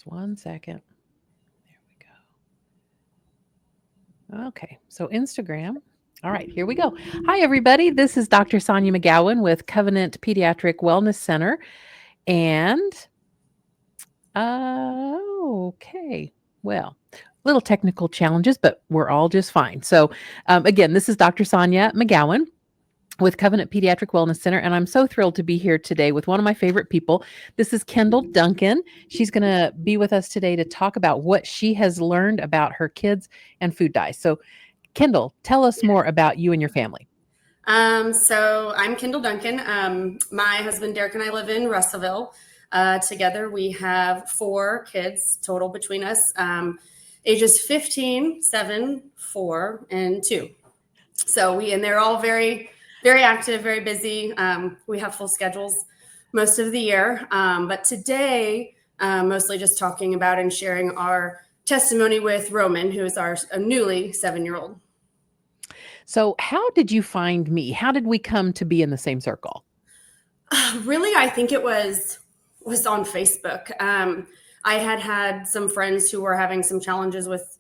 Just one second. There we go. Okay, so Instagram. All right, here we go. Hi, everybody. This is Dr. Sonia McGowan with Covenant Pediatric Wellness Center. And, okay, well, little technical challenges, but we're all just fine. So, again, this is Dr. Sonia McGowan with Covenant Pediatric Wellness Center. And I'm so thrilled to be here today with one of my favorite people. This is Kendall Duncan. She's going to be with us today to talk about what she has learned about her kids and food dyes. So, Kendall, tell us more about you and your family. So I'm Kendall Duncan. My husband Derek and I live in Russellville. Together we have 4 kids total between us, ages 15, 7, 4, and 2. So and they're all very, very active, very busy. We have full schedules most of the year. But today, mostly just talking about and sharing our testimony with Roman, who is our newly 7-year-old. So, how did you find me? How did we come to be in the same circle? Really, I think it was on Facebook. I had some friends who were having some challenges with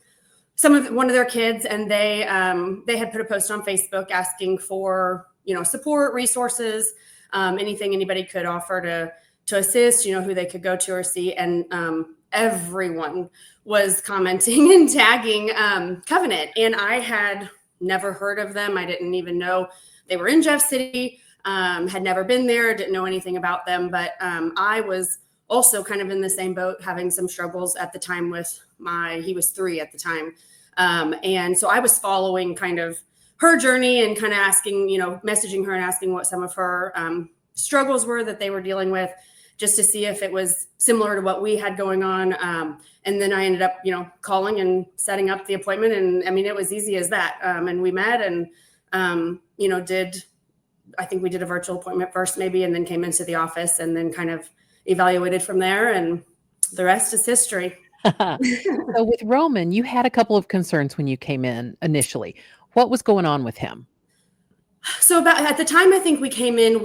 one of their kids, and they had put a post on Facebook asking for support, resources, anything anybody could offer to assist, who they could go to or see, and everyone was commenting and tagging Covenant, and I had never heard of them. I didn't even know they were in Jeff City. Had never been there, didn't know anything about them, but I was also kind of in the same boat, having some struggles at the time with he was 3 at the time. And so I was following kind of her journey and kind of asking, messaging her and asking what some of her struggles were that they were dealing with, just to see if it was similar to what we had going on. And then I ended up, calling and setting up the appointment. And I mean, it was easy as that. And we met and, I think we did a virtual appointment first maybe, and then came into the office and then kind of evaluated from there. And the rest is history. So with Roman, you had a couple of concerns when you came in initially. What was going on with him? So at the time I think we came in,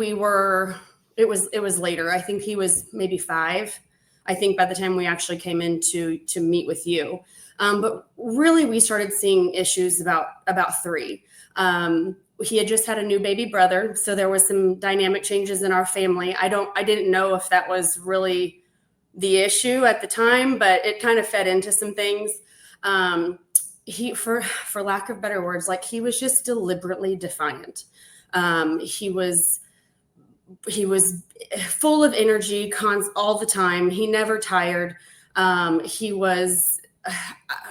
it was later. I think he was maybe 5. I think by the time we actually came in to meet with you. But really we started seeing issues about 3. He had just had a new baby brother. So there was some dynamic changes in our family. I didn't know if that was really the issue at the time, but it kind of fed into some things. He, for lack of better words, like he was just deliberately defiant. He was full of energy all the time. He never tired. He was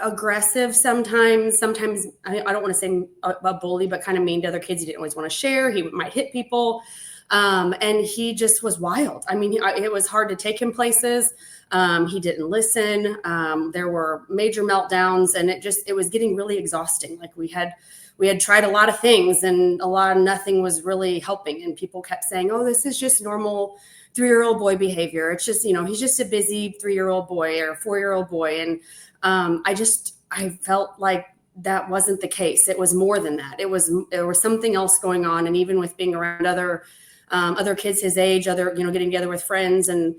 aggressive sometimes. I don't want to say a bully, but kind of mean to other kids. He didn't always want to share. He might hit people. And he just was wild. I mean, it was hard to take him places. He didn't listen. There were major meltdowns, and it was getting really exhausting. Like we had tried a lot of things, and nothing was really helping. And people kept saying, "Oh, this is just normal 3-year-old boy behavior. It's just, he's just a busy 3-year-old boy or 4-year-old boy." And I felt like that wasn't the case. It was more than that. There was something else going on. And even with being around other kids his age, getting together with friends, and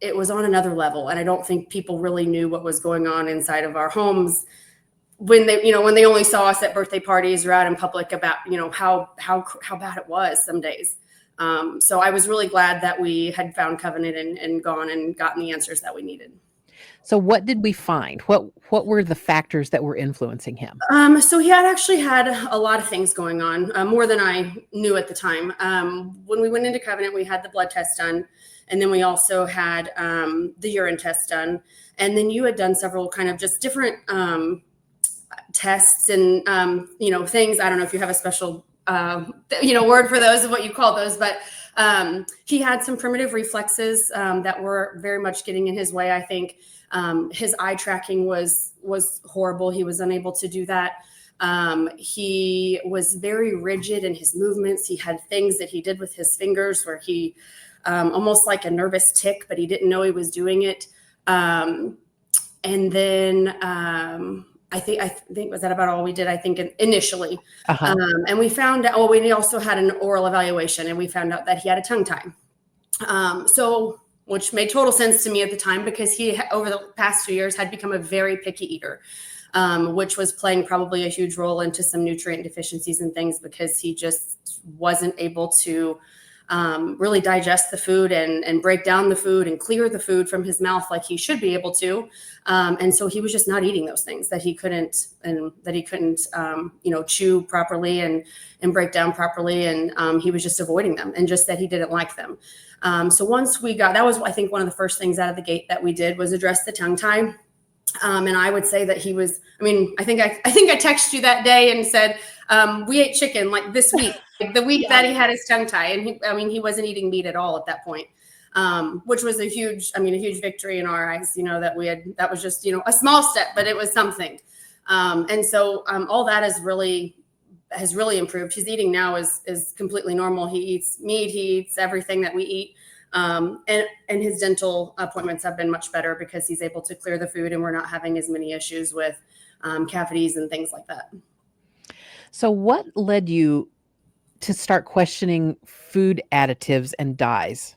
it was on another level. And I don't think people really knew what was going on inside of our homes when they only saw us at birthday parties or out in public about, how bad it was some days. So I was really glad that we had found Covenant and gone and gotten the answers that we needed. So what did we find? What were the factors that were influencing him? So he had actually had a lot of things going on, more than I knew at the time. When we went into Covenant, we had the blood test done, and then we also had the urine test done. And then you had done several kind of just different tests and, things. I don't know if you have a special, word for those of what you call those, but he had some primitive reflexes that were very much getting in his way, I think. His eye tracking was horrible. He was unable to do that. He was very rigid in his movements. He had things that he did with his fingers where he almost like a nervous tick, but he didn't know he was doing it. And then I think was that about all we did, I think, initially. Uh-huh. And we found out, we also had an oral evaluation, and we found out that he had a tongue tie. So which made total sense to me at the time because he, over the past 2 years, had become a very picky eater, which was playing probably a huge role into some nutrient deficiencies and things because he just wasn't able to really digest the food and break down the food and clear the food from his mouth like he should be able to. And so he was just not eating those things that he couldn't chew properly and break down properly. And he was just avoiding them and just that he didn't like them. So once that was, I think, one of the first things out of the gate that we did was address the tongue tie. And I would say that he was, I think I texted you that day and said, we ate chicken like this week, like the week that he had his tongue tie. And he wasn't eating meat at all at that point, which was a huge victory in our eyes, that was just, a small step, but it was something. And so all that has really improved. His eating now is completely normal. He eats meat, he eats everything that we eat. And his dental appointments have been much better because he's able to clear the food and we're not having as many issues with cavities and things like that. So what led you to start questioning food additives and dyes?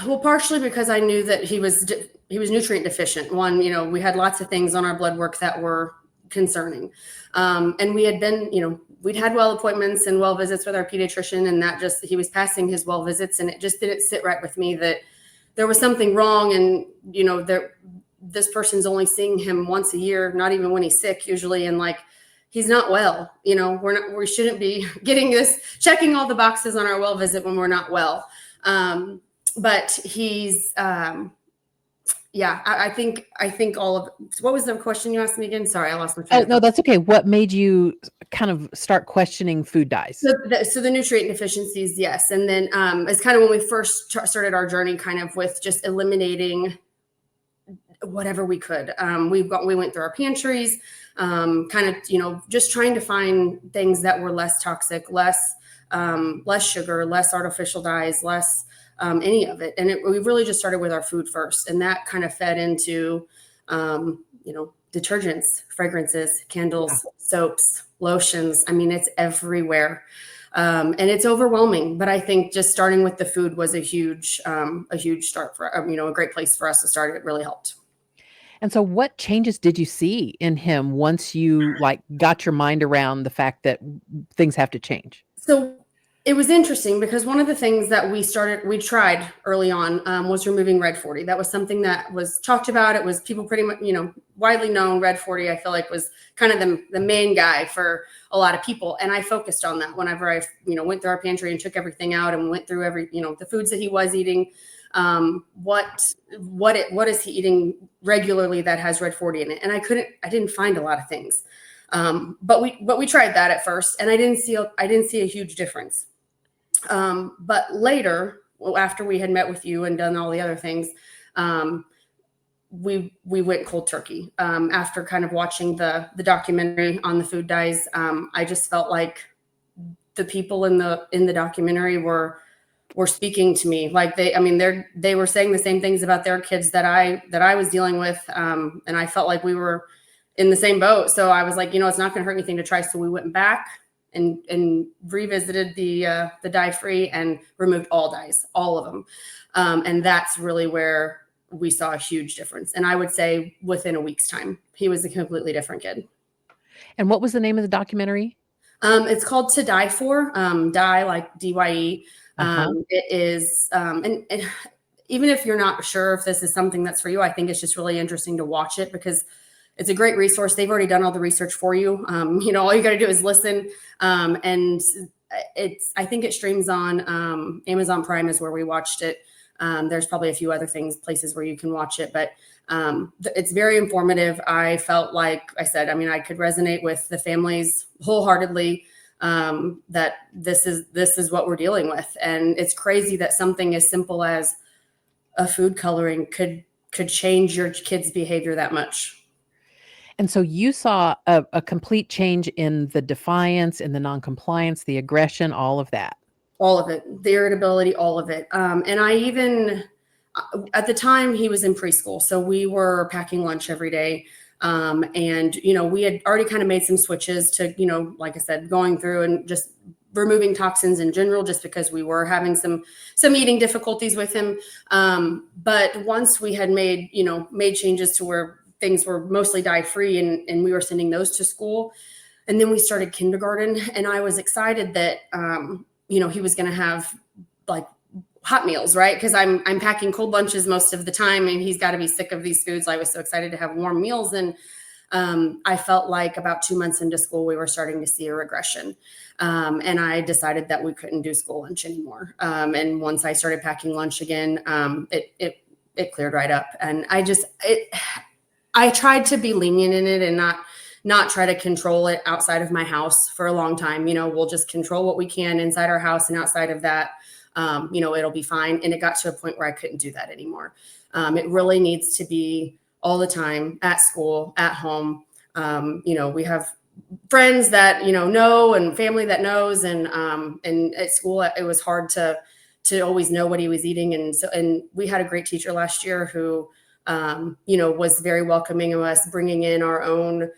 Well, partially because I knew that he was nutrient deficient. One, we had lots of things on our blood work that were concerning. And we had been, we'd had well appointments and well visits with our pediatrician, and he was passing his well visits, and it just didn't sit right with me that there was something wrong. And, this person's only seeing him once a year, not even when he's sick usually. And he's not well, we shouldn't be checking all the boxes on our well visit when we're not well. But he's, I think all of, what was the question you asked me again? Sorry, I lost my train of thought. No, that's okay. What made you kind of start questioning food dyes? So the nutrient deficiencies, yes. And then it's kind of when we first started our journey kind of with just eliminating whatever we could. We went through our pantries, just trying to find things that were less toxic, less sugar, less artificial dyes, less any of it. And we really just started with our food first. And that kind of fed into, detergents, fragrances, candles, soaps, lotions. It's everywhere. And it's overwhelming, but I think just starting with the food was a huge start for, a great place for us to start. It really helped. And so what changes did you see in him once you got your mind around the fact that things have to change? So it was interesting because one of the things that we tried early on was removing Red 40. That was something that was talked about. It was people pretty much, widely known. Red 40, I feel like, was kind of the main guy for a lot of people. And I focused on that whenever I, went through our pantry and took everything out and went through the foods that he was eating. What is he eating regularly that has Red 40 in it? And I didn't find a lot of things. But we tried that at first, and I didn't see a huge difference. But later, after we had met with you and done all the other things, we went cold turkey. After kind of watching the documentary on the food dyes, I just felt like the people in the documentary were speaking to me. Like they were saying the same things about their kids that I was dealing with. And I felt like we were in the same boat. So I was like, it's not going to hurt anything to try. So we went back and revisited the dye-free and removed all dyes, all of them. And that's really where we saw a huge difference. And I would say within a week's time, he was a completely different kid. And what was the name of the documentary? It's called To Die For, dye like DYE. It is, and even if you're not sure if this is something that's for you, I think it's just really interesting to watch it because it's a great resource. They've already done all the research for you. All you got to do is listen. And I think it streams on Amazon Prime is where we watched it. There's probably a few other places where you can watch it, but it's very informative. I felt like I said, I could resonate with the families wholeheartedly. That this is what we're dealing with. And it's crazy that something as simple as a food coloring could change your kid's behavior that much. And so you saw a complete change in the defiance, in the noncompliance, the aggression, all of that. All of it, the irritability, all of it. And I even, at the time he was in preschool, so we were packing lunch every day. And, we had already kind of made some switches to, like I said, going through and just removing toxins in general, just because we were having some eating difficulties with him. But once we had made changes to where things were mostly dye free, and we were sending those to school, and then we started kindergarten, and I was excited that he was going to have like hot meals, right? Because I'm packing cold lunches most of the time, and he's got to be sick of these foods. I was so excited to have warm meals, and I felt like about 2 months into school, we were starting to see a regression. And I decided that we couldn't do school lunch anymore. And once I started packing lunch again, it cleared right up. And I tried to be lenient in it and not try to control it outside of my house for a long time. We'll just control what we can inside our house, and outside of that, it'll be fine. And it got to a point where I couldn't do that anymore. It really needs to be all the time, at school, at home. We have friends that, know, and family that knows. And at school, it was hard to always know what he was eating. And we had a great teacher last year who, was very welcoming of us, bringing in our own,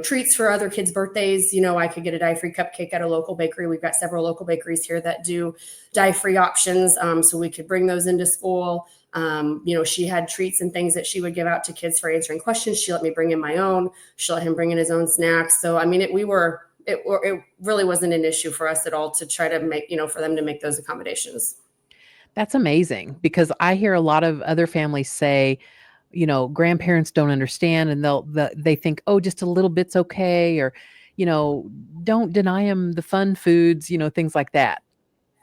treats for other kids' birthdays. I could get a dye-free cupcake at a local bakery. We've got several local bakeries here that do dye-free options. So we could bring those into school. She had treats and things that she would give out to kids for answering questions. She let me bring in my own. She let him bring in his own snacks. So, I mean, it really wasn't an issue for us at all to try to make, for them to make those accommodations. That's amazing, because I hear a lot of other families say, grandparents don't understand, and they think, oh, just a little bit's okay, or, don't deny them the fun foods, things like that.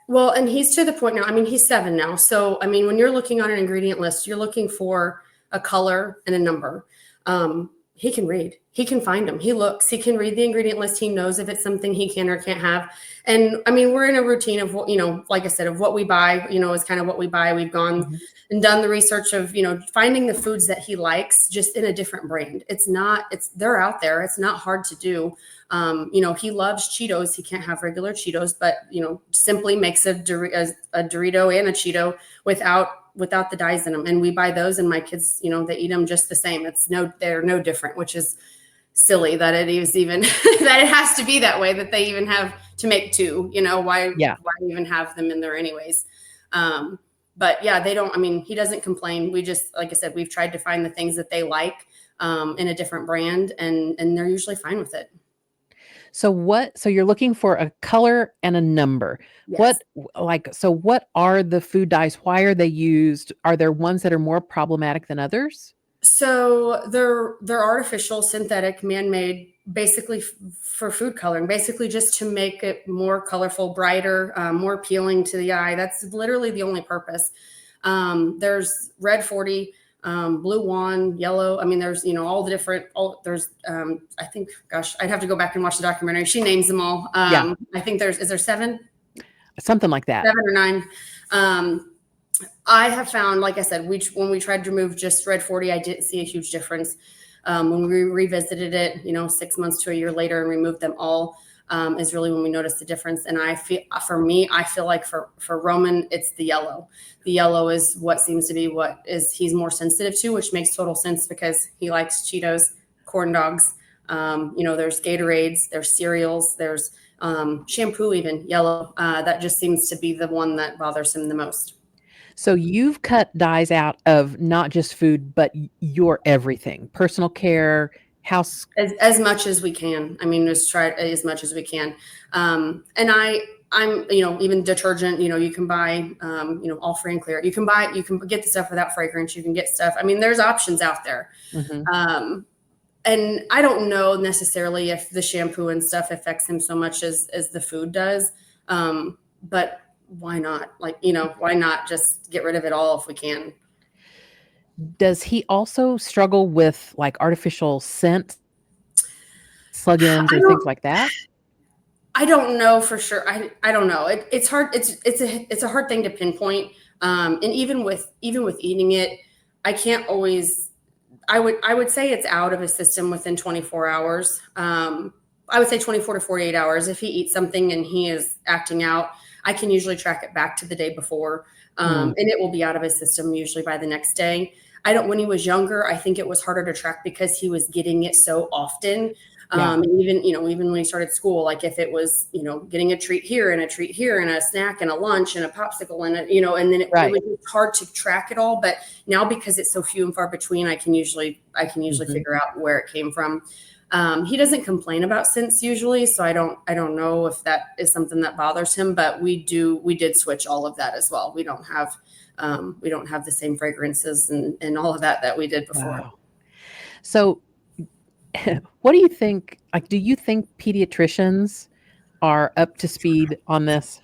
Well, and he's to the point now. I mean, he's 7 now. So, I mean, when you're looking on an ingredient list, you're looking for a color and a number. He can read. He can find them. He looks. He can read the ingredient list. He knows if it's something he can or can't have. And I mean, we're in a routine of what, like I said, of what we buy, is kind of what we buy. We've gone and done the research of, finding the foods that he likes, just in a different brand. They're out there. It's not hard to do. He loves Cheetos. He can't have regular Cheetos, but, simply makes a Dorito and a Cheeto without the dyes in them. And we buy those, and my kids, they eat them just the same. They're no different, which is silly that it is even that it has to be that way, that they even have to make two. Why even have them in there anyways? But yeah, they don't. I mean, he doesn't complain. We just, like I said, we've tried to find the things that they like in a different brand, and they're usually fine with it. So you're looking for a color and a number. Yes. What are the food dyes? Why are they used? Are there ones that are more problematic than others? So they're artificial, synthetic, man-made, basically for food coloring, basically just to make it more colorful, brighter, more appealing to the eye. That's literally the only purpose. There's red 40, blue wand, yellow. I mean, there's, all the different, there's, I think, gosh, I'd have to go back and watch the documentary. She names them all. I think is there 7? Something like that. 7 or 9. I have found, like I said, when we tried to remove just red 40, I didn't see a huge difference. When we revisited it, 6 months to a year later, and removed them all, is really when we noticed the difference. And I feel like for Roman, it's the yellow. The yellow is what seems to be he's more sensitive to, which makes total sense because he likes Cheetos, corn dogs. There's Gatorades, there's cereals, there's shampoo, even yellow. That just seems to be the one that bothers him the most. So you've cut dyes out of not just food, but your everything, personal care, house. As much as we can. I mean, just try as much as we can. And I'm, even detergent, you can buy, all free and clear. You can get the stuff without fragrance. You can get stuff. I mean, there's options out there. Mm-hmm. And I don't know necessarily if the shampoo and stuff affects him so much as the food does. But why not? Why not just get rid of it all if we can? Does he also struggle with like artificial scent, plugins, or things like that? I don't know for sure. I don't know. It's hard. It's a hard thing to pinpoint. And even with eating it, I can't always. I would say it's out of his system within 24 hours. I would say 24 to 48 hours. If he eats something and he is acting out, I can usually track it back to the day before, and it will be out of his system usually by the next day. When he was younger, I think it was harder to track because he was getting it so often. Yeah. And even when he started school, like if it was, getting a treat here and a treat here and a snack and a lunch and a popsicle and and then it Right. was hard to track it all. But now because it's so few and far between, I can usually Mhm. figure out where it came from. He doesn't complain about scents usually, so I don't know if that is something that bothers him. But we did switch all of that as well. We don't have the same fragrances and all of that we did before. Wow. So, what do you think? Like, do you think pediatricians are up to speed on this?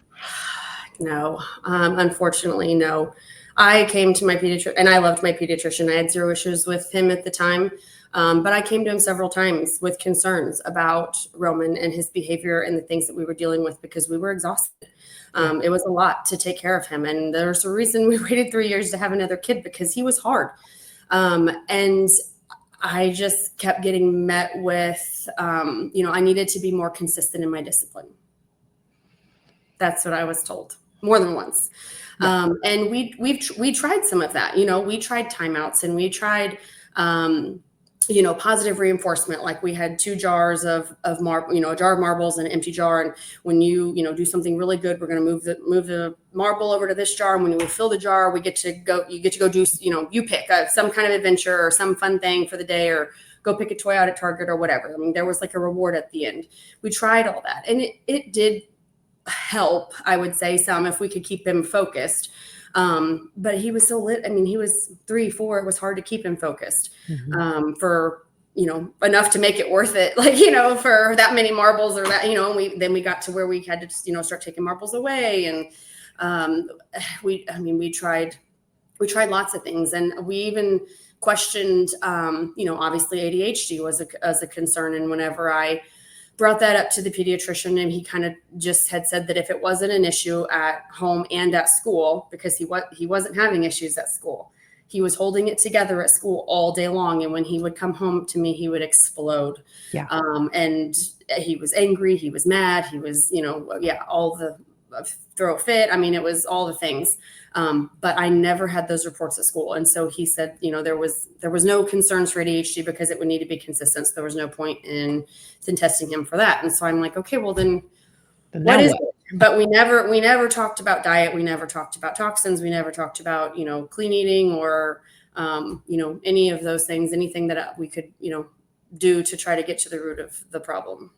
No, unfortunately, no. I came to my pediatrician, and I loved my pediatrician. I had zero issues with him at the time, but I came to him several times with concerns about Roman and his behavior and the things that we were dealing with because we were exhausted. Yeah. It was a lot to take care of him, and there's a reason we waited 3 years to have another kid because he was hard. And I just kept getting met with, I needed to be more consistent in my discipline. That's what I was told more than once. Yeah. And we tried some of that. We tried timeouts and we tried, positive reinforcement. Like we had 2 jars of marble, a jar of marbles and an empty jar. And when you do something really good, we're going to move the marble over to this jar. And when we fill the jar, you get to go do, you pick some kind of adventure or some fun thing for the day, or go pick a toy out at Target or whatever. I mean, there was like a reward at the end. We tried all that, and it did help, I would say, some, if we could keep him focused. But he was so lit. I mean, he was 3, 4. It was hard to keep him focused for, enough to make it worth it. Like, for that many marbles or that, and we got to where we had to just, start taking marbles away. And we tried lots of things. And we even questioned, obviously ADHD was a concern. And whenever I brought that up to the pediatrician, and he kind of just had said that if it wasn't an issue at home and at school, because he wasn't having issues at school, he was holding it together at school all day long. And when he would come home to me, he would explode. Yeah. And he was angry. He was mad. He was, all the throw a fit. I mean, it was all the things. But I never had those reports at school. And so he said, there was no concerns for ADHD because it would need to be consistent. So there was no point in testing him for that. And so I'm like, okay, well then what is it? But we never talked about diet. We never talked about toxins. We never talked about, clean eating or, any of those things, anything that we could, do to try to get to the root of the problem.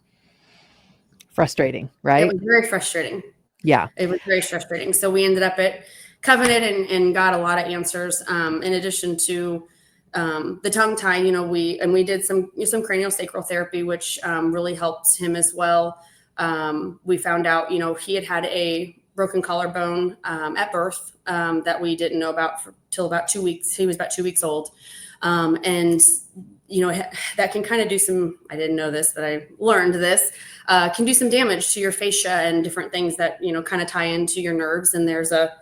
Frustrating, right? It was very frustrating. Yeah. It was very frustrating. So we ended up at Covenant and got a lot of answers. In addition to the tongue tie, we did some craniosacral therapy, which really helped him as well. We found out, he had a broken collarbone at birth that we didn't know about till about 2 weeks. He was about 2 weeks old. And that can kind of do some, I didn't know this, but I learned this, can do some damage to your fascia and different things that, kind of tie into your nerves. And there's a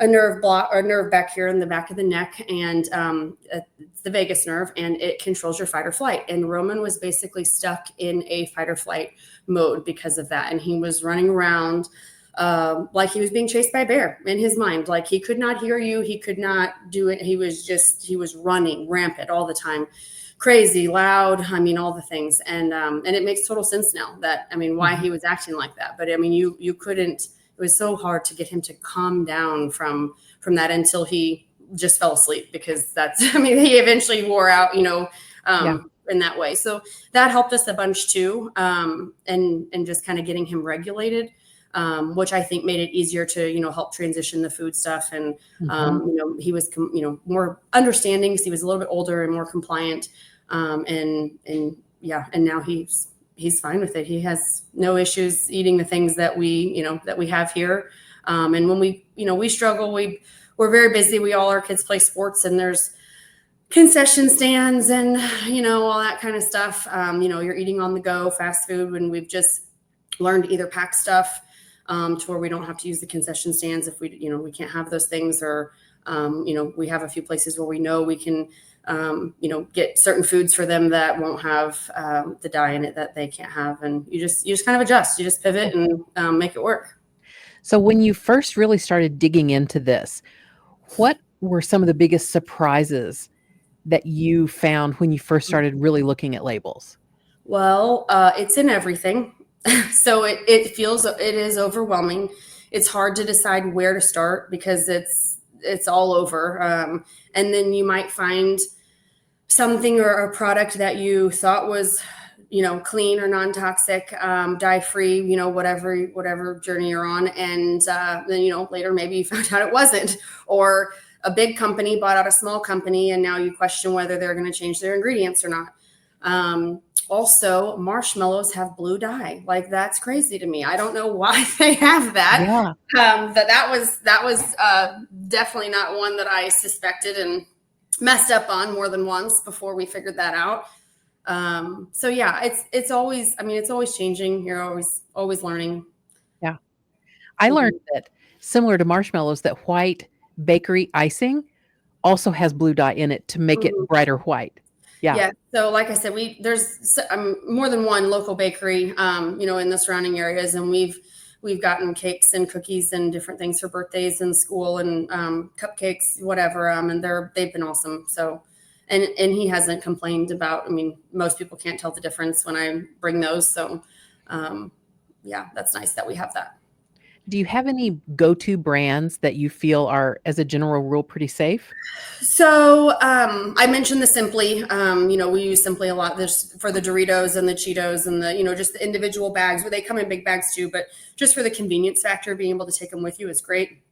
nerve block or nerve back here in the back of the neck. And it's the vagus nerve, and it controls your fight or flight. And Roman was basically stuck in a fight or flight mode because of that. And he was running around like he was being chased by a bear in his mind. Like he could not hear you. He could not do it. He was running rampant all the time. Crazy, loud. I mean, all the things. And it makes total sense now that, why he was acting like that. But you couldn't, it was so hard to get him to calm down from that until he just fell asleep, because he eventually wore out, in that way. So that helped us a bunch too. And just kind of getting him regulated, which I think made it easier to, help transition the food stuff. And, he was, more understanding because he was a little bit older and more compliant. And now he's fine with it. He has no issues eating the things that we have here. And when we struggle, we're very busy. Our kids play sports, and there's concession stands and, all that kind of stuff. You're eating on the go, fast food, and we've just learned to either pack stuff to where we don't have to use the concession stands if we can't have those things, or, we have a few places where we know we can, get certain foods for them that won't have the dye in it that they can't have. And you just kind of adjust, you just pivot and make it work. So when you first really started digging into this, what were some of the biggest surprises that you found when you first started really looking at labels? Well, it's in everything. So it is overwhelming. It's hard to decide where to start because it's all over. And then you might find something or a product that you thought was, clean or non-toxic, dye-free, whatever journey you're on. And then, later maybe you found out it wasn't, or a big company bought out a small company and now you question whether they're going to change their ingredients or not. Also, marshmallows have blue dye. Like, that's crazy to me. I don't know why they have that. Yeah. But that was definitely not one that I suspected and messed up on more than once before we figured that out. So yeah, it's always changing. You're always learning. Yeah. I learned that similar to marshmallows, that white bakery icing also has blue dye in it to make it brighter white. Yeah. Yeah. So like I said, there's more than one local bakery, in the surrounding areas, and we've gotten cakes and cookies and different things for birthdays and school and cupcakes, whatever. And they've been awesome. So, and he hasn't complained about. I mean, most people can't tell the difference when I bring those. So, yeah, that's nice that we have that. Do you have any go-to brands that you feel are, as a general rule, pretty safe? So I mentioned the Simply. We use Simply a lot. There's for the Doritos and the Cheetos and the, just the individual bags, where they come in big bags too. But just for the convenience factor, being able to take them with you is great.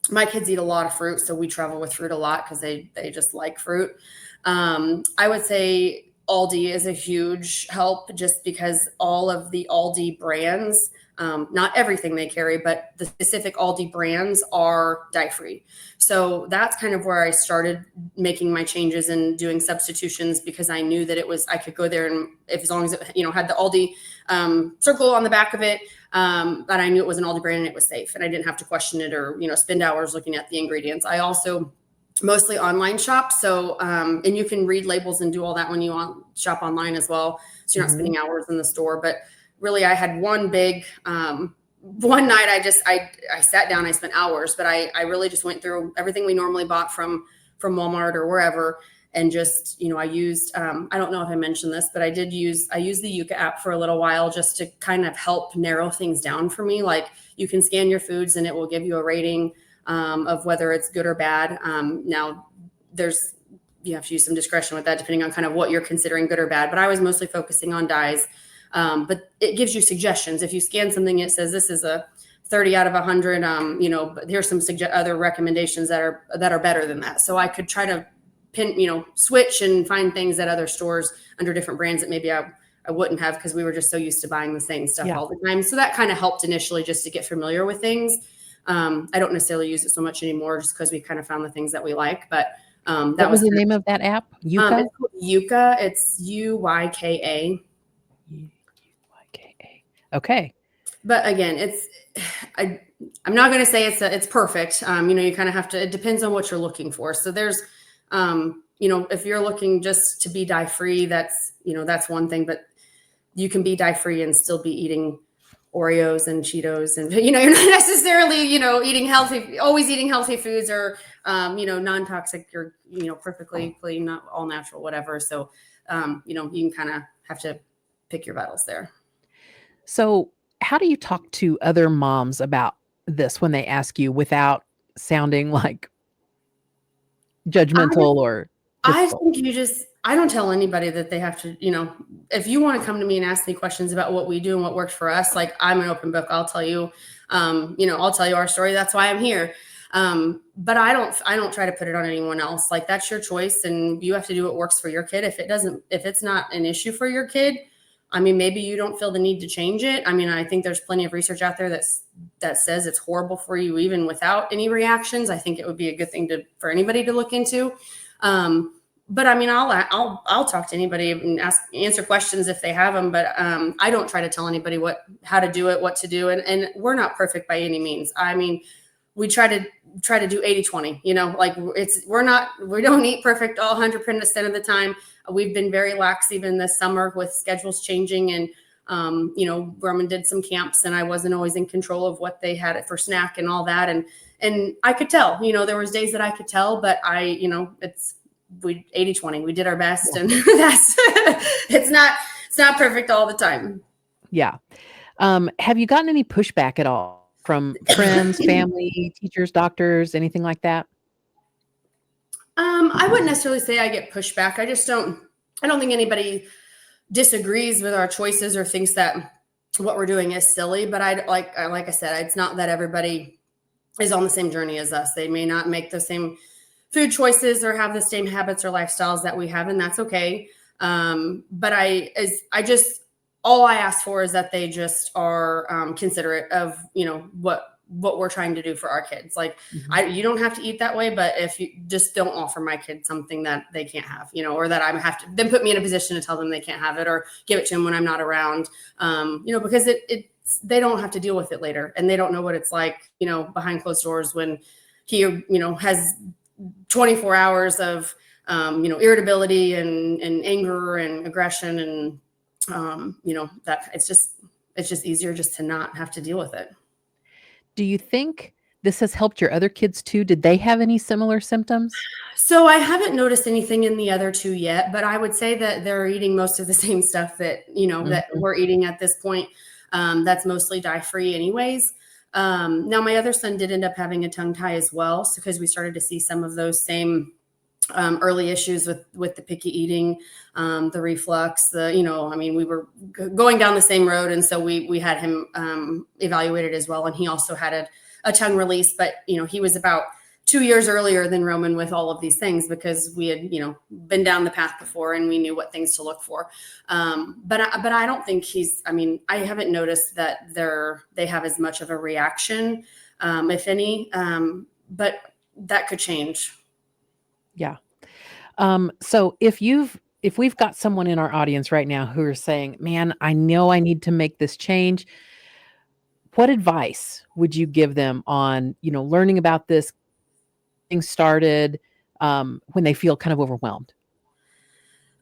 My kids eat a lot of fruit, so we travel with fruit a lot because they just like fruit. I would say Aldi is a huge help, just because all of the Aldi brands, not everything they carry, but the specific Aldi brands are dye-free. So that's kind of where I started making my changes and doing substitutions, because I knew that I could go there, and as long as it, had the Aldi circle on the back of it, that I knew it was an Aldi brand and it was safe, and I didn't have to question it or, spend hours looking at the ingredients. I also mostly online shop. So, and you can read labels and do all that when you shop online as well. So you're not spending hours in the store. But really, I had one big, one night I sat down, I spent hours, but I really just went through everything we normally bought from Walmart or wherever. And just, I used, I don't know if I mentioned this, but I used the Yuka app for a little while, just to kind of help narrow things down for me. Like, you can scan your foods and it will give you a rating of whether it's good or bad. Now you have to use some discretion with that, depending on kind of what you're considering good or bad. But I was mostly focusing on dyes. But it gives you suggestions. If you scan something, it says this is a 30 out of 100. But here's some other recommendations that are better than that. So I could try to switch and find things at other stores under different brands that maybe I wouldn't have, because we were just so used to buying the same stuff all the time. So that kind of helped initially, just to get familiar with things. I don't necessarily use it so much anymore, just because we kind of found the things that we like. But that was the name of that app? Yuka? Yuka. It's Uyka. Okay. But again, I'm not going to say it's perfect. You kind of have to, it depends on what you're looking for. So there's, if you're looking just to be dye-free, that's one thing, but you can be dye-free and still be eating Oreos and Cheetos, and, you're not necessarily, always eating healthy foods, or, non-toxic, or, perfectly clean, not all natural, whatever. So, you can kind of have to pick your battles there. So how do you talk to other moms about this when they ask you, without sounding like judgmental or difficult? I think I don't tell anybody that they have to, if you want to come to me and ask me questions about what we do and what worked for us, like, I'm an open book. I'll tell you, I'll tell you our story. That's why I'm here. But I don't try to put it on anyone else. Like, that's your choice, and you have to do what works for your kid. If it's not an issue for your kid, maybe you don't feel the need to change it. I think there's plenty of research out there that says it's horrible for you, even without any reactions. I think it would be a good thing for anybody to look into. But I'll talk to anybody and answer questions if they have them. But I don't try to tell anybody how to do it, what to do. And we're not perfect by any means. We try to do 80-20, we don't eat perfect all 100% of the time. We've been very lax even this summer with schedules changing, and, Grumman did some camps, and I wasn't always in control of what they had for snack and all that. And I could tell, there was days that I could tell, but we 80-20, we did our best. And it's It's not perfect all the time. Yeah. Have you gotten any pushback at all from friends, family, teachers, doctors, anything like that? I wouldn't necessarily say I get pushback. I don't think anybody disagrees with our choices or thinks that what we're doing is silly. But like I said, it's not that everybody is on the same journey as us. They may not make the same food choices or have the same habits or lifestyles that we have, and that's okay. But I just all I ask for is that they just are considerate of what we're trying to do for our kids. Like Mhm. you don't have to eat that way, but if you just don't offer my kids something that they can't have, or that I have to then put me in a position to tell them they can't have it or give it to them when I'm not around, because they don't have to deal with it later, and they don't know what it's like, behind closed doors when he, has 24 hours of, irritability and anger and aggression. And, that it's just easier just to not have to deal with it. Do you think this has helped your other kids too? Did they have any similar symptoms? So I haven't noticed anything in the other two yet, but I would say that they're eating most of the same stuff that Mhm. we're eating at this point. That's mostly dye-free anyways. Now my other son did end up having a tongue tie as well, so because we started to see some of those same early issues with the picky eating, the reflux, we were going down the same road, and so we had him evaluated as well, and he also had a tongue release, but he was about 2 years earlier than Roman with all of these things because we had been down the path before and we knew what things to look for. But I don't think I haven't noticed that they have as much of a reaction, if any, but that could change. Yeah. So if we've got someone in our audience right now who are saying, "Man, I know I need to make this change," what advice would you give them on, learning about this, getting started, when they feel kind of overwhelmed?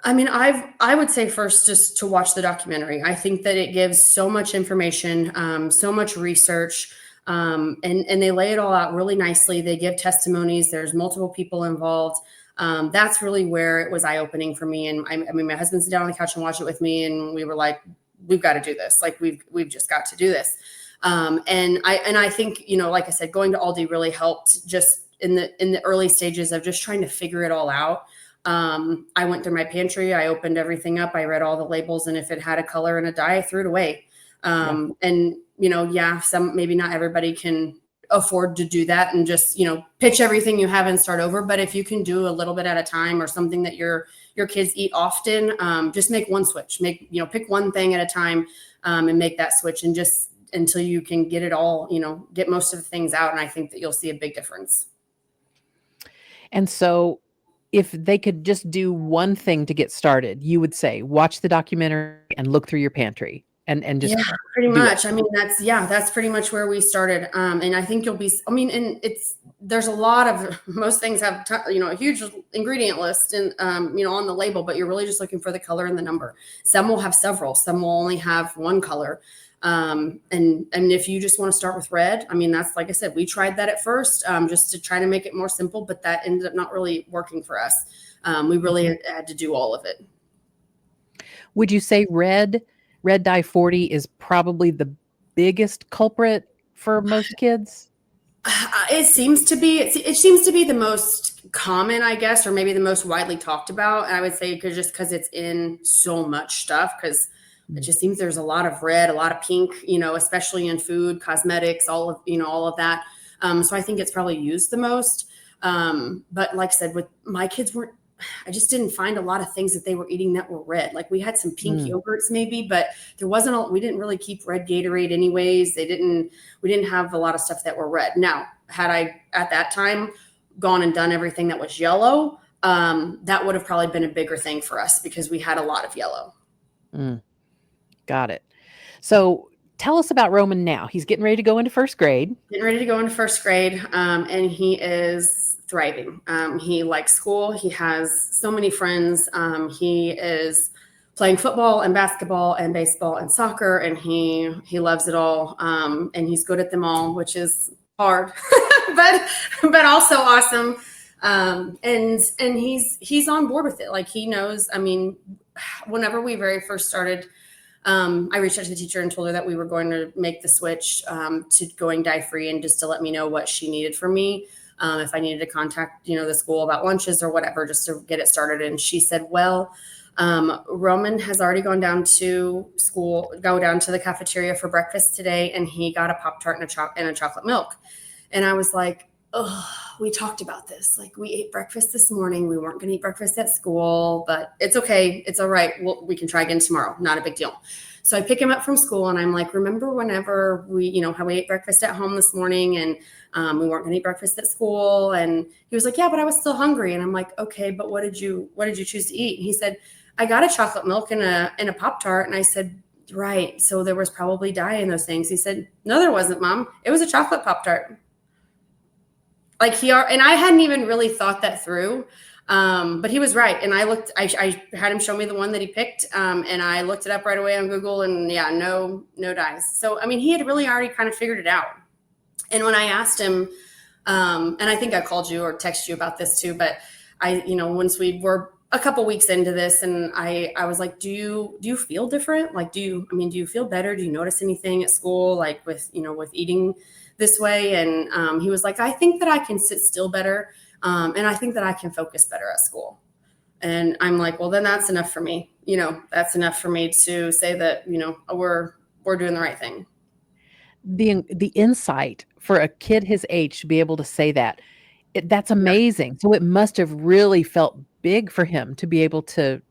I would say first just to watch the documentary. I think that it gives so much information, so much research, and they lay it all out really nicely. They give testimonies. There's multiple people involved. That's really where it was eye opening for me. And my husband sat down on the couch and watched it with me, and we were like, "We've got to do this. Like we've just got to do this." And I think like I said, going to Aldi really helped just in the early stages of just trying to figure it all out. I went through my pantry, I opened everything up, I read all the labels, and if it had a color and a dye, I threw it away. Yeah. And maybe not everybody can afford to do that and just pitch everything you have and start over. But if you can do a little bit at a time or something that your kids eat often, just make one switch. Pick one thing at a time, and make that switch, and just until you can get it all, get most of the things out. And I think that you'll see a big difference. And so if they could just do one thing to get started, you would say, watch the documentary and look through your pantry and just Yeah, pretty do it. much. I mean, that's pretty much where we started. And I think and there's a lot of, most things have, a huge ingredient list and, on the label, but you're really just looking for the color and the number. Some will have several, some will only have one color. And if you just want to start with red, that's, like I said, we tried that at first, just to try to make it more simple, but that ended up not really working for us. We really Mhm. had to do all of it. Would you say red dye 40 is probably the biggest culprit for most kids? It seems to be. It seems to be the most common, I guess, or maybe the most widely talked about. And I would say because it's in so much stuff. Because it Mm. just seems there's a lot of red, a lot of pink. Especially in food, cosmetics, all of that. So I think it's probably used the most. But like I said, with my kids weren't. I just didn't find a lot of things that they were eating that were red. Like we had some pink Mm. yogurts maybe, but there wasn't. We didn't really keep red Gatorade anyways. We didn't have a lot of stuff that were red. Now, had I at that time gone and done everything that was yellow, that would have probably been a bigger thing for us because we had a lot of yellow. Mm. Got it. So tell us about Roman now. He's getting ready to go into first grade. Getting ready to go into first grade, and he is thriving. He likes school. He has so many friends. He is playing football and basketball and baseball and soccer, and he loves it all. And he's good at them all, which is hard, but also awesome. And he's on board with it. Like he knows. whenever we very first started, I reached out to the teacher and told her that we were going to make the switch to going dye free, and just to let me know what she needed from me. If I needed to contact, the school about lunches or whatever, just to get it started. And she said, well, Roman has already gone down to school, go down to the cafeteria for breakfast today, and he got a Pop-Tart and a chocolate milk. And I was like, oh, we talked about this. Like, we ate breakfast this morning. We weren't going to eat breakfast at school, but it's okay. It's all right. We can try again tomorrow. Not a big deal. So I pick him up from school, and I'm like, remember whenever how we ate breakfast at home this morning, and we weren't going to eat breakfast at school? And he was like, yeah, but I was still hungry. And I'm like, okay, but what did you choose to eat? And he said, I got a chocolate milk and a Pop-Tart. And I said, right. So there was probably dye in those things. He said, no, there wasn't, Mom. It was a chocolate Pop-Tart. Like, and I hadn't even really thought that through. But he was right. And I had him show me the one that he picked. And I looked it up right away on Google, and yeah, no dyes. So, I mean, he had really already kind of figured it out. And when I asked him, and I think I called you or texted you about this too, but once we were a couple weeks into this, and I was like, do you feel different? Like, do you feel better? Do you notice anything at school, like with eating this way? And he was like, I think that I can sit still better. And I think that I can focus better at school. And I'm like, well, then that's enough for me. That's enough for me to say that, we're doing the right thing. The insight for a kid his age to be able to say that, that's amazing. So it must have really felt big for him to be able to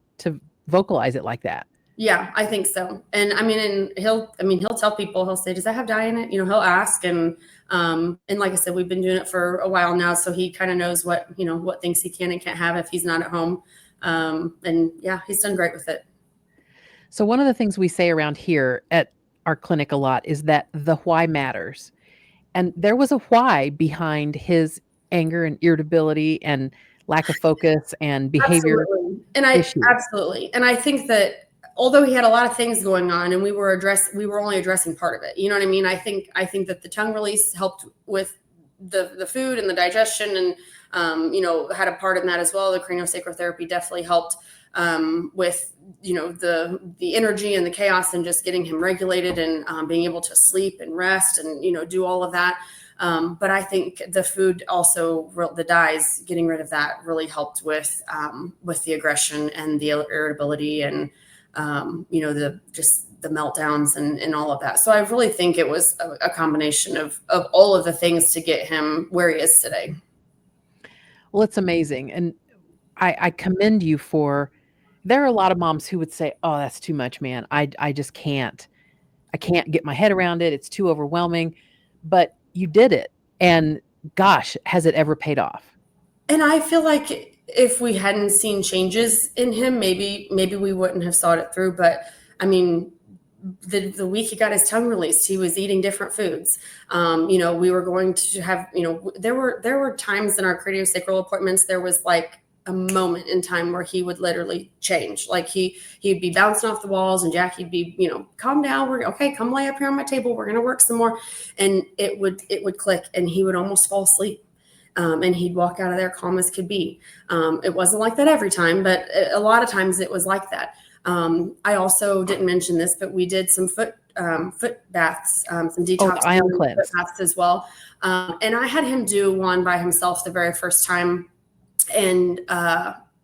vocalize it like that. Yeah, I think so. And he'll tell people, he'll say, does that have dye in it? He'll ask. And like I said, we've been doing it for a while now. So he kind of knows what things he can and can't have if he's not at home. And yeah, he's done great with it. So one of the things we say around here at our clinic a lot is that the why matters. And there was a why behind his anger and irritability and lack of focus and behavior issues. Absolutely. And I think that although he had a lot of things going on, and we were only addressing part of it. You know what I mean? I think that the tongue release helped with the food and the digestion, and had a part in that as well. The craniosacral therapy definitely helped with the energy and the chaos, and just getting him regulated, and being able to sleep and rest, and do all of that. But I think the food also, the dyes, getting rid of that really helped with the aggression and the irritability, and the meltdowns and all of that. So I really think it was a combination of all of the things to get him where he is today. Well, it's amazing. And I commend you there are a lot of moms who would say, oh, that's too much, man. I just can't. I can't get my head around it. It's too overwhelming. But you did it. And gosh, has it ever paid off? And I feel like if we hadn't seen changes in him, maybe we wouldn't have thought it through. But I mean, the week he got his tongue released, he was eating different foods. We were going to have, there were times in our craniosacral appointments, there was like a moment in time where he would literally change. Like he'd be bouncing off the walls, and Jackie'd be, calm down. We're okay. Come lay up here on my table. We're going to work some more. And it would click, and he would almost fall asleep. And he'd walk out of there calm as could be. It wasn't like that every time, but a lot of times it was like that. I also didn't mention this, but we did some foot baths, some detox foot baths as well. And I had him do one by himself the very first time, and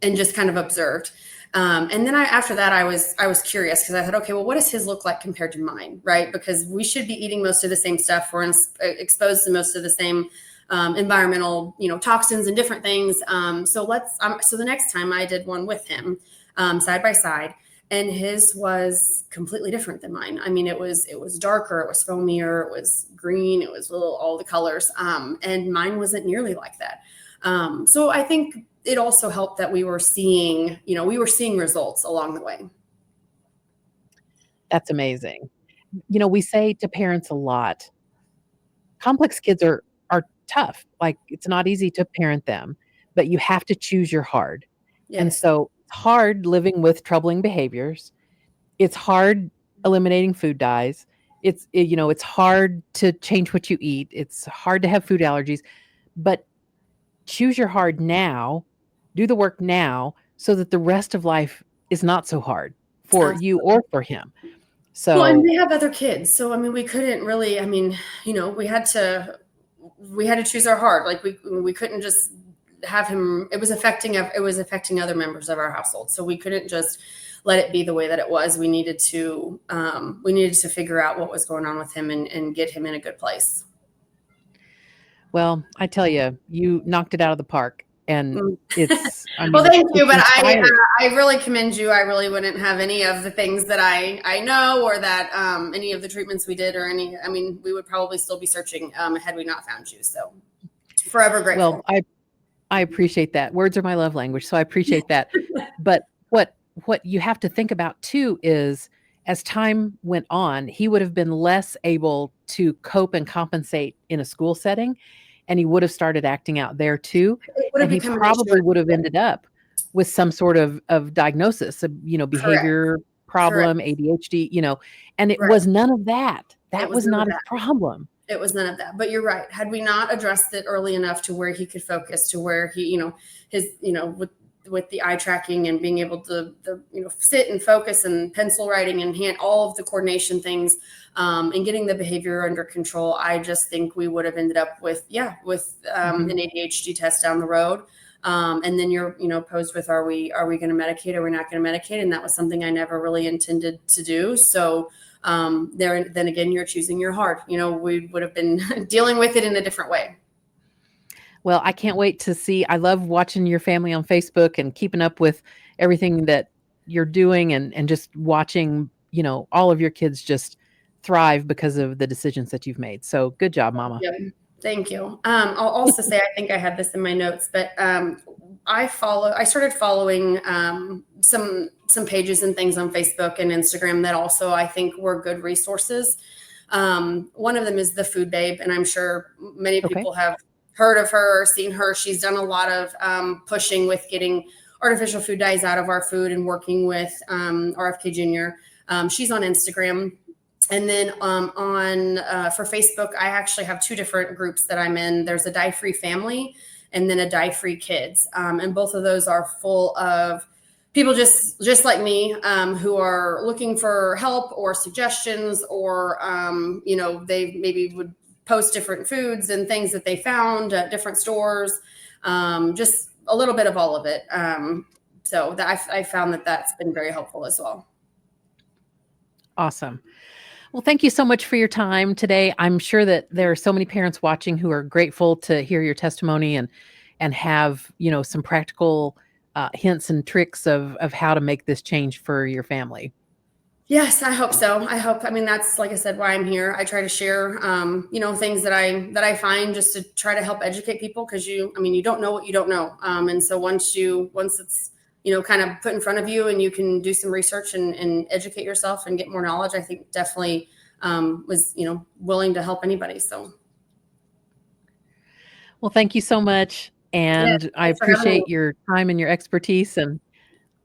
just kind of observed. And then after that, I was curious, because I thought, okay, well, what does his look like compared to mine, right? Because we should be eating most of the same stuff. We're exposed to most of the same environmental, toxins and different things. So the next time I did one with him, side by side, and his was completely different than mine. I mean, it was darker, it was foamier, it was green, it was all the colors. And mine wasn't nearly like that. So I think it also helped that we were seeing results along the way. That's amazing. We say to parents a lot, complex kids are tough. Like, it's not easy to parent them, but you have to choose your hard. Yes. And so it's hard living with troubling behaviors. It's hard eliminating food dyes. It's hard to change what you eat. It's hard to have food allergies, but choose your hard now, do the work now, so that the rest of life is not so hard for you or for him. Well, and So, we have other kids, so I mean, we couldn't really. I mean, we had to choose our heart. Like we couldn't just have him. It was affecting other members of our household, so we couldn't just let it be the way that it was. We needed to figure out what was going on with him and get him in a good place. well, I tell you knocked it out of the park, and Mm. I Well, mean, thank you, it's but inspiring. I really commend you. I really wouldn't have any of the things that I know, or that any of the treatments we did, or any. I mean, we would probably still be searching had we not found you. So forever Well, grateful. I appreciate that. Words are my love language, so I appreciate that. But what you have to think about too is as time went on, he would have been less able to cope and compensate in a school setting, and he would have started acting out there too, It would have and he become an issue. probably would have ended up with some sort of diagnosis, Correct. behavior Correct. problem, ADHD, and it Right. was none of that. It That was was none of not his that. problem. It was none of that. But you're right. Had we not addressed it early enough to where he could focus, to where he, his, with the eye tracking and being able to, sit and focus and pencil writing and hand all of the coordination things, and getting the behavior under control, I just think we would have ended up with Mhm. an ADHD test down the road. And then you're, posed with, are we going to medicate? Or are we not going to medicate? And that was something I never really intended to do. So then again, you're choosing your heart. We would have been dealing with it in a different way. Well, I can't wait to see. I love watching your family on Facebook and keeping up with everything that you're doing and just watching, all of your kids just thrive because of the decisions that you've made. So good job, mama. Yeah. Thank you. I'll also say, I think I had this in my notes, but I started following some pages and things on Facebook and Instagram that also I think were good resources. One of them is the Food Babe, and I'm sure many Okay. people have heard of her or seen her. She's done a lot of pushing with getting artificial food dyes out of our food and working with RFK Jr. She's on Instagram. And then on for Facebook, I actually have two different groups that I'm in. There's a Dye Free Family and then a Dye Free Kids. And both of those are full of people just like me, who are looking for help or suggestions, or they maybe would post different foods and things that they found at different stores. Just a little bit of all of it. So I found that that's been very helpful as well. Awesome. Well, thank you so much for your time today. I'm sure that there are so many parents watching who are grateful to hear your testimony and have, some practical hints and tricks of how to make this change for your family. Yes, I hope so. I mean, that's, like I said, why I'm here. I try to share, things that I find, just to try to help educate people, because you don't know what you don't know. And so once it's, kind of put in front of you and you can do some research and educate yourself and get more knowledge, I think definitely was, willing to help anybody. So Well, thank you so much. yeah, And I thanks for having me. appreciate your time and your expertise. And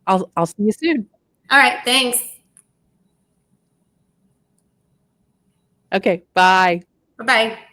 I'll see you soon. All right. Thanks. Okay. Bye. Bye-bye.